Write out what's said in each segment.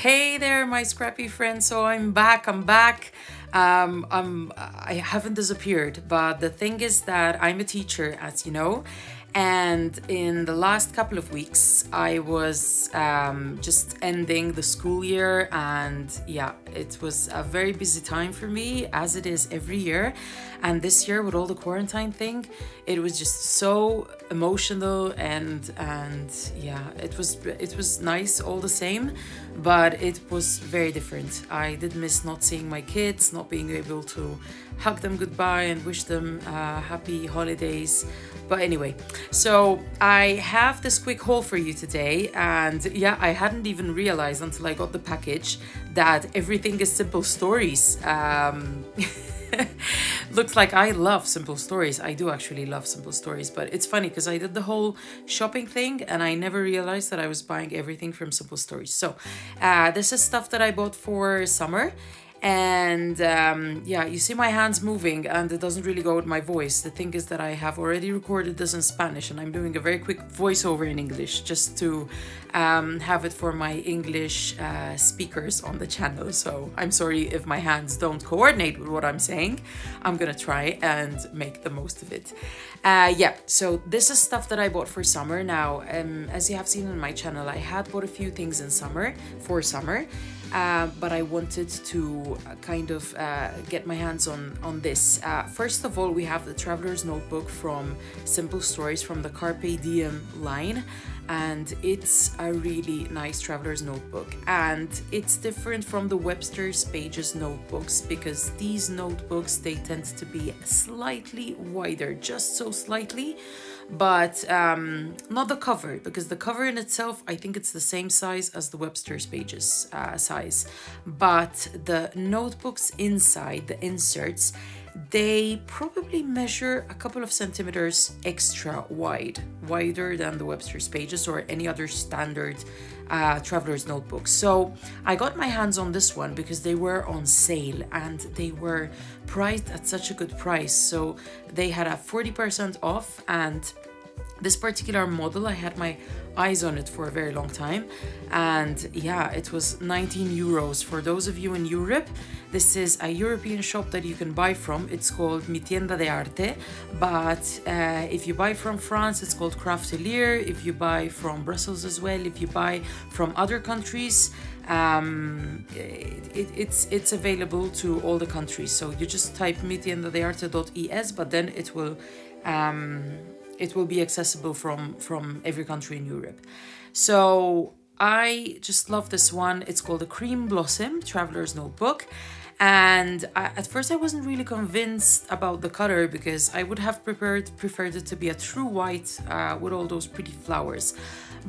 Hey there, my scrappy friends. So I'm back. I haven't disappeared, but the thing is that I'm a teacher, as you know, and in the last couple of weeks I was just ending the school year, and yeah, it was a very busy time for me, as it is every year. And this year, with all the quarantine thing, it was just so emotional, and yeah, it was nice all the same, but it was very different. I did miss not seeing my kids, not being able to hug them goodbye and wish them happy holidays. But anyway, so I have this quick haul for you today, and yeah, I hadn't even realized until I got the package that everything is simple stories. Looks like I love simple stories. I do actually love simple stories, but it's funny because I did the whole shopping thing and I never realized that I was buying everything from Simple Stories. So this is stuff that I bought for summer. And yeah, you see my hands moving and it doesn't really go with my voice. The thing is that I have already recorded this in Spanish and I'm doing a very quick voiceover in English just to have it for my English speakers on the channel. So I'm sorry if my hands don't coordinate with what I'm saying. I'm gonna try and make the most of it. Yeah, so this is stuff that I bought for summer. Now, as you have seen on my channel, I had bought a few things in summer, for summer. But I wanted to kind of get my hands on this. First of all, we have the Traveler's Notebook from Simple Stories from the Carpe Diem line, and it's a really nice Traveler's Notebook, and it's different from the Webster's Pages notebooks because these notebooks, they tend to be slightly wider, just so slightly, but not the cover, because the cover in itself, I think it's the same size as the Webster's Pages size, but the notebooks inside, the inserts, they probably measure a couple of centimeters extra wide, wider than the Webster's Pages or any other standard Traveler's Notebook. So I got my hands on this one because they were on sale and they were priced at such a good price. So they had a 40% off, and this particular model, I had my eyes on it for a very long time, and yeah, it was 19 euros. For those of you in Europe, this is a European shop that you can buy from. It's called Mi Tienda de Arte, but if you buy from France, it's called Craftelier. If you buy from Brussels as well, if you buy from other countries, it's available to all the countries. So you just type mitiendadearte.es, but then it will be accessible from every country in Europe. So I just love this one. It's called the Cream Blossom Traveler's Notebook. And at first I wasn't really convinced about the color because I would have preferred it to be a true white with all those pretty flowers.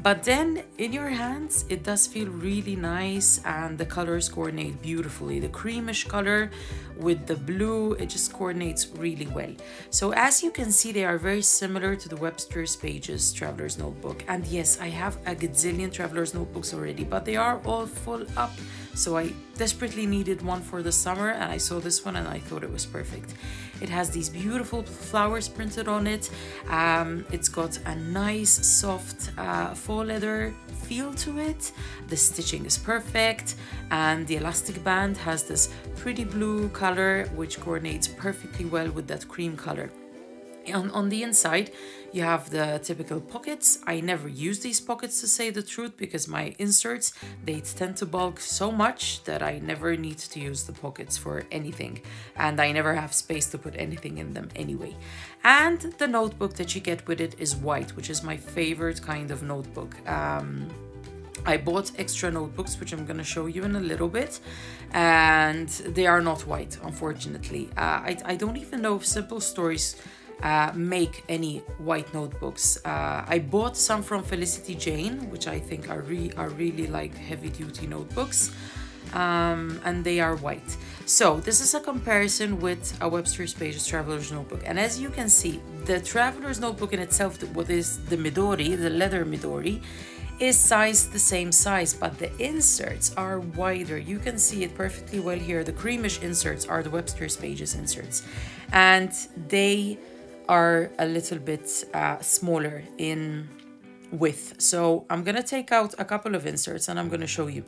But then in your hands, it does feel really nice, and the colors coordinate beautifully. The creamish color with the blue, it just coordinates really well. So as you can see, they are very similar to the Webster's Pages Traveler's Notebook. And yes, I have a gazillion Traveler's Notebooks already, but they are all full up. So I desperately needed one for the summer, and I saw this one and I thought it was perfect. It has these beautiful flowers printed on it. It's got a nice soft faux leather feel to it. The stitching is perfect, and the elastic band has this pretty blue color which coordinates perfectly well with that cream color. On the inside, you have the typical pockets. I never use these pockets, to say the truth, because my inserts, they tend to bulk so much that I never need to use the pockets for anything, and I never have space to put anything in them anyway. And the notebook that you get with it is white, which is my favorite kind of notebook. I bought extra notebooks, which I'm going to show you in a little bit, and they are not white, unfortunately. I don't even know if Simple Stories make any white notebooks. I bought some from Felicity Jane, which I think are really like heavy-duty notebooks, and they are white. So this is a comparison with a Webster's Pages Traveler's Notebook, and as you can see, the Traveler's Notebook in itself, what is the Midori, the leather Midori, is sized the same size, but the inserts are wider. You can see it perfectly well here. The creamish inserts are the Webster's Pages inserts, and they are a little bit smaller in width. So I'm gonna take out a couple of inserts and I'm gonna show you.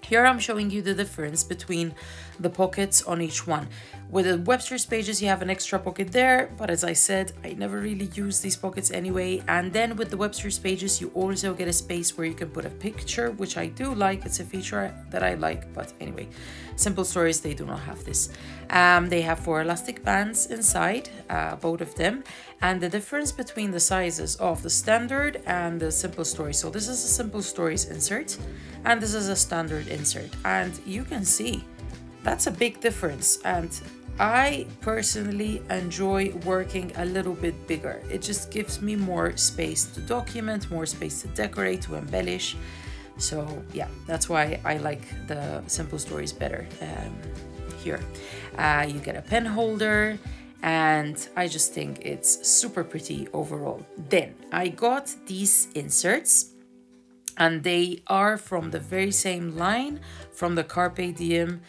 Here I'm showing you the difference between the pockets on each one. With the Webster's pages, you have an extra pocket there, but as I said, I never really use these pockets anyway. And then with the Webster's pages, you also get a space where you can put a picture, which I do like. It's a feature that I like, but anyway, Simple Stories, they do not have this. They have 4 elastic bands inside, both of them. And the difference between the sizes of the standard and the Simple Stories. So this is a Simple Stories insert, and this is a standard insert. And you can see that's a big difference. And I personally enjoy working a little bit bigger. It just gives me more space to document, more space to decorate, to embellish. So yeah, that's why I like the Simple Stories better here. You get a pen holder, and I just think it's super pretty overall. Then I got these inserts, and they are from the very same line, from the Carpe Diem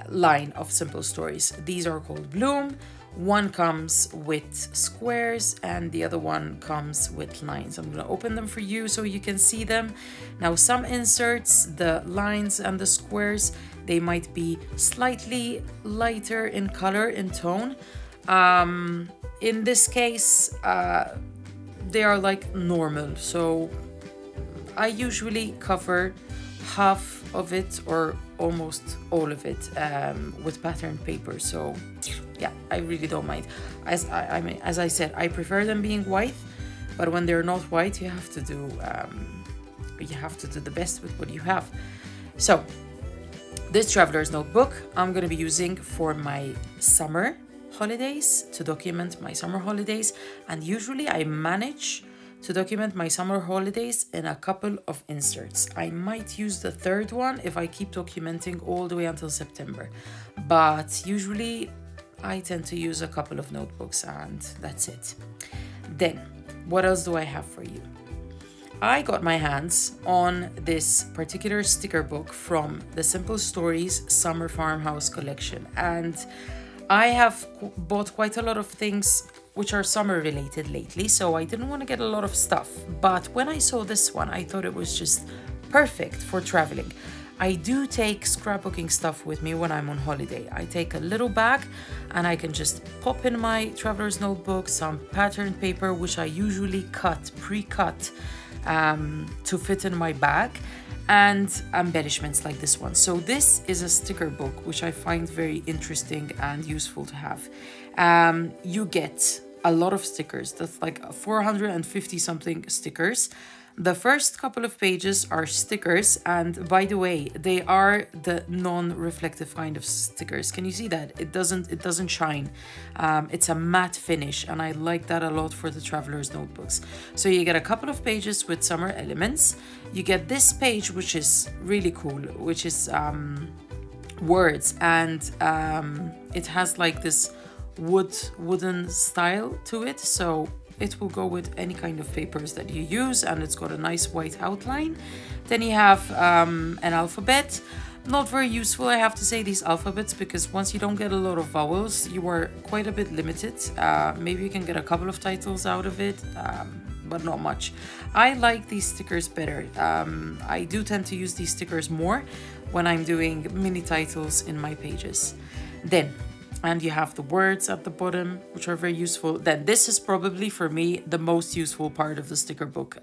line of Simple Stories. These are called Bloom. One comes with squares and the other one comes with lines. I'm gonna open them for you so you can see them. Now, some inserts, the lines and the squares, they might be slightly lighter in color, in tone. In this case, they are like normal. So I usually cover half of it or almost all of it with patterned paper. So yeah, I really don't mind. As I said, I prefer them being white, but when they're not white, you have to do the best with what you have. So this traveler's notebook I'm going to be using for my summer holidays, to document my summer holidays, and usually I manage to document my summer holidays in a couple of inserts. I might use the third one if I keep documenting all the way until September, but usually I tend to use a couple of notebooks and that's it. Then, what else do I have for you? I got my hands on this particular sticker book from the Simple Stories Summer Farmhouse collection, and I have bought quite a lot of things which are summer related lately, so I didn't want to get a lot of stuff. But when I saw this one, I thought it was just perfect for traveling. I do take scrapbooking stuff with me when I'm on holiday. I take a little bag and I can just pop in my traveler's notebook, some patterned paper, which I usually pre-cut to fit in my bag, and embellishments like this one. So this is a sticker book, which I find very interesting and useful to have. You get a lot of stickers. That's like 450 something stickers. The first couple of pages are stickers, and by the way, they are the non-reflective kind of stickers. Can you see that? It doesn't shine. It's a matte finish, and I like that a lot for the traveler's notebooks. So you get a couple of pages with summer elements. You get this page, which is really cool, which is words, and it has like this wooden style to it, so it will go with any kind of papers that you use, and it's got a nice white outline. Then you have an alphabet. Not very useful, I have to say, these alphabets, because once you don't get a lot of vowels, you are quite a bit limited. Maybe you can get a couple of titles out of it, but not much. I like these stickers better. I do tend to use these stickers more when I'm doing mini titles in my pages. And you have the words at the bottom, which are very useful. Then this is probably, for me, the most useful part of the sticker book.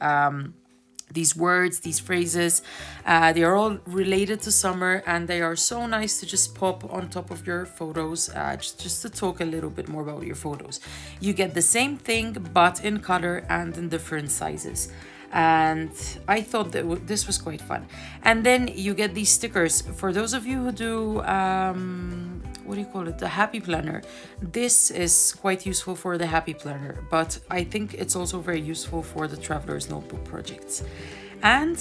These words, these phrases, they are all related to summer, and they are so nice to just pop on top of your photos, just to talk a little bit more about your photos. You get the same thing, but in color and in different sizes. And I thought that this was quite fun. And then you get these stickers. For those of you who do what do you call it, the happy planner, this is quite useful for the happy planner, but I think it's also very useful for the traveler's notebook projects. And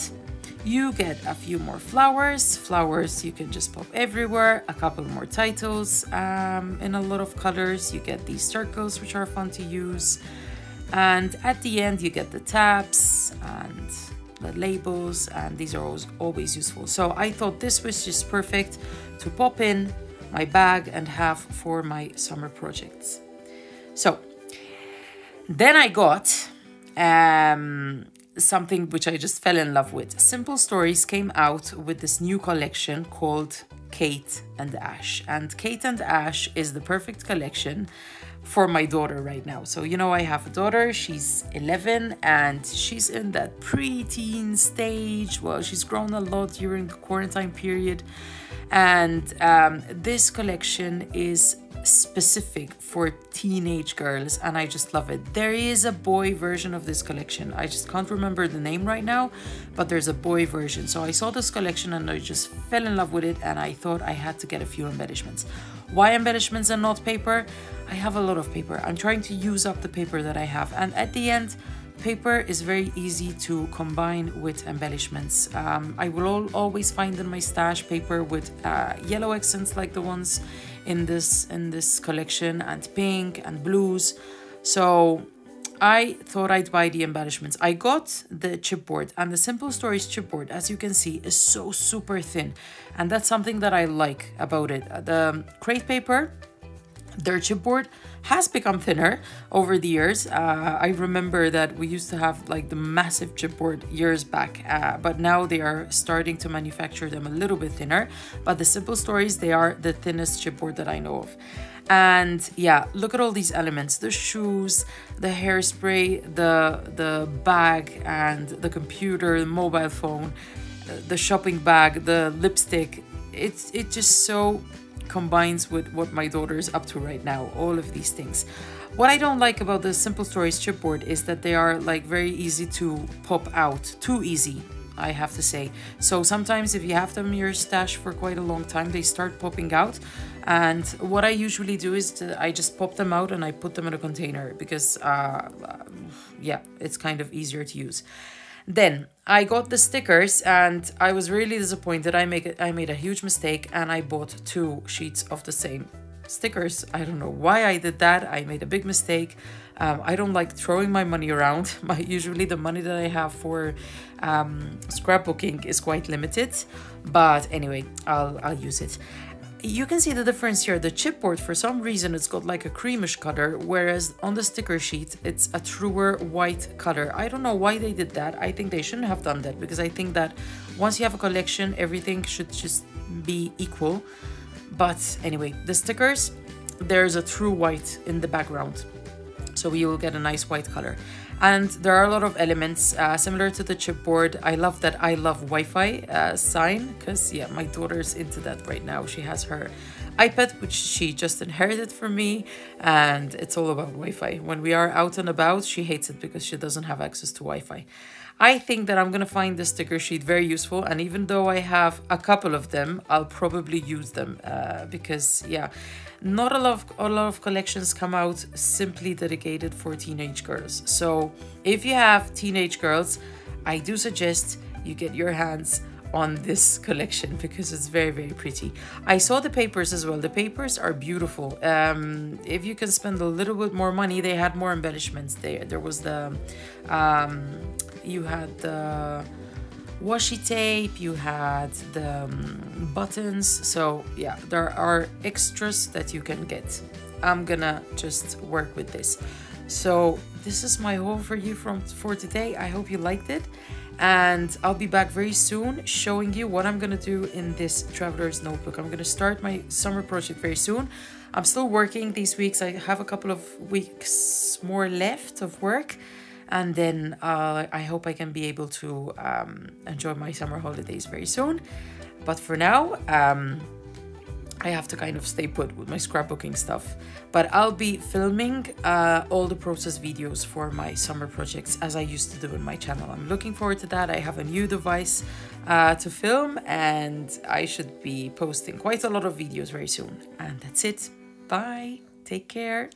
you get a few more flowers you can just pop everywhere, a couple more titles in a lot of colors. You get these circles, which are fun to use, and at the end you get the tabs and the labels, and these are always useful. So I thought this was just perfect to pop in my bag and have for my summer projects. So then I got something which I just fell in love with. Simple Stories came out with this new collection called Kate and Ash. And Kate and Ash is the perfect collection for my daughter right now. So, you know, I have a daughter, she's 11 and she's in that pre-teen stage. Well, she's grown a lot during the quarantine period. And this collection is specific for teenage girls and I just love it. There is a boy version of this collection. I just can't remember the name right now, but there's a boy version. So I saw this collection and I just fell in love with it and I thought I had to get a few embellishments. Why embellishments and not paper? I have a lot of paper. I'm trying to use up the paper that I have, and at the end, paper is very easy to combine with embellishments. I will always find in my stash paper with yellow accents like the ones in this collection, and pink and blues. So I thought I'd buy the embellishments. I got the chipboard, and the Simple Stories chipboard, as you can see, is so super thin, and that's something that I like about it. The crate paper, their chipboard, has become thinner over the years. I remember that we used to have like the massive chipboard years back, but now they are starting to manufacture them a little bit thinner. But the Simple Stories, they are the thinnest chipboard that I know of. And yeah, look at all these elements: the shoes, the hairspray, the bag, and the computer, the mobile phone, the shopping bag, the lipstick. It just so combines with what my daughter's up to right now, all of these things. What I don't like about the Simple Stories chipboard is that they are like very easy to pop out, too easy, I have to say. So sometimes if you have them in your stash for quite a long time, they start popping out. And what I usually do is I just pop them out and I put them in a container because yeah, it's kind of easier to use. Then I got the stickers and I was really disappointed. I made a huge mistake and I bought 2 sheets of the same stickers. I don't know why I did that. I made a big mistake. I don't like throwing my money around. Usually the money that I have for scrapbooking is quite limited. But anyway, I'll use it. You can see the difference here. The chipboard, for some reason, it's got like a creamish color, whereas on the sticker sheet, it's a truer white color. I don't know why they did that. I think they shouldn't have done that, because I think that once you have a collection, everything should just be equal. But anyway, the stickers, there's a true white in the background, so you will get a nice white color. And there are a lot of elements similar to the chipboard. I love that I love Wi-Fi sign, because yeah, my daughter's into that right now. She has her iPad, which she just inherited from me, and it's all about Wi-Fi. When we are out and about, she hates it because she doesn't have access to Wi-Fi. I think that I'm gonna find the sticker sheet very useful, and even though I have a couple of them, I'll probably use them because yeah, not a lot of collections come out simply dedicated for teenage girls. So if you have teenage girls, I do suggest you get your hands on this collection because it's very, very pretty. I saw the papers as well. The papers are beautiful. If you can spend a little bit more money, they had more embellishments there. There was the you had the washi tape, you had the buttons. So yeah, there are extras that you can get. I'm gonna just work with this. So this is my haul for you for today. I hope you liked it, and I'll be back very soon showing you what I'm gonna do in this traveler's notebook. I'm gonna start my summer project very soon. I'm still working these weeks. I have a couple of weeks more left of work, and then I hope I can be able to enjoy my summer holidays very soon. But for now, I have to kind of stay put with my scrapbooking stuff. But I'll be filming all the process videos for my summer projects as I used to do in my channel. I'm looking forward to that. I have a new device to film, and I should be posting quite a lot of videos very soon. And that's it. Bye. Take care.